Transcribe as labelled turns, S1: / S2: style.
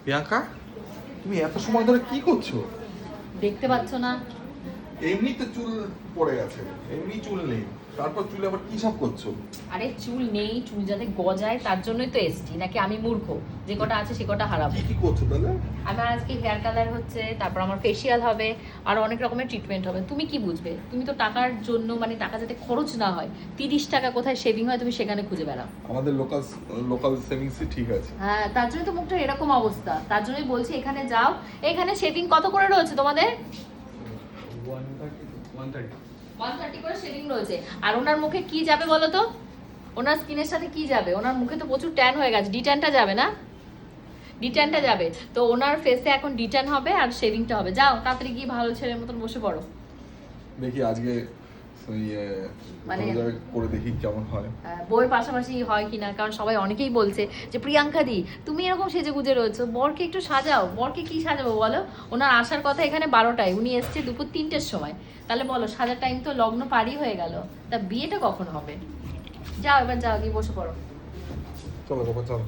S1: প্রিয়াঙ্কা, তুমি এত সময় ধরে কি করছো?
S2: দেখতে পাচ্ছ না?
S1: এমনিতে চুল পড়ে গেছে, এমনি চুল নেই, তারপর চুলে আবার কি সব করছো?
S2: আরে চুল নেই, চুল যাতে গজায় তার জন্যই তো এসছি, নাকি আমি মূর্খ যে কটা আছে সে কটা হারাবো?
S1: কি কি করছো তাহলে?
S2: আমার আজকে হেয়ার কালার হচ্ছে, তারপর আমার ফেসিয়াল হবে, আর অনেক রকমের ট্রিটমেন্ট হবে। তুমি কি বুঝবে? তুমি তো টাকার জন্য, মানে টাকা যাতে খরচ না হয়, 30 টাকা কোথায় সেভিং হয় তুমি সেখানে খুঁজে বেড়াও।
S1: আমাদের লোকাল সেভিংসই ঠিক আছে।
S2: হ্যাঁ, তার জন্য তো মুখটা এরকম অবস্থা। তার জন্যই বলছি এখানে যাও। এখানে শেভিং কত করে রয়েছে তোমাদের? 130 করে শেভিং রয়েছে। আর ওনার মুখে কি যাবে বলো তো? ওনার স্কিনের সাথে কি যাবে? ওনার মুখে তো প্রচুর ট্যান হয়ে গেছে, ডিট্যানটা যাবে না? ডিট্যানটা যাবে তো ওনার ফেসে এখন ডিট্যান হবে আর শেভিংটা হবে। যাও তাড়াতাড়ি গিয়ে ভালো ছেলের মতন বসে পড়ো।
S1: দেখি আজকে
S2: মানে
S1: করে দেখি কেমন হয়।
S2: বউয়ের পাশাপাশি হয় কিনা, কারণ সবাই অনেকেই বলছে যে প্রিয়াঙ্কা দি তুমি এরকম সেজে গুজে রয়েছো, বরকে একটু সাজাও। বরকে কি সাজাবো বলো? ওনার আসার কথা এখানে 12টায়, উনি এসছে দুপুর 3টের সময়। তাহলে বলো, সাজার টাইম তো লগ্ন পারই হয়ে গেল, তা বিয়েটা কখন হবে? যাও এবার, যাও গিয়ে বসে পড়ো।
S1: চলো বাবা, চলো।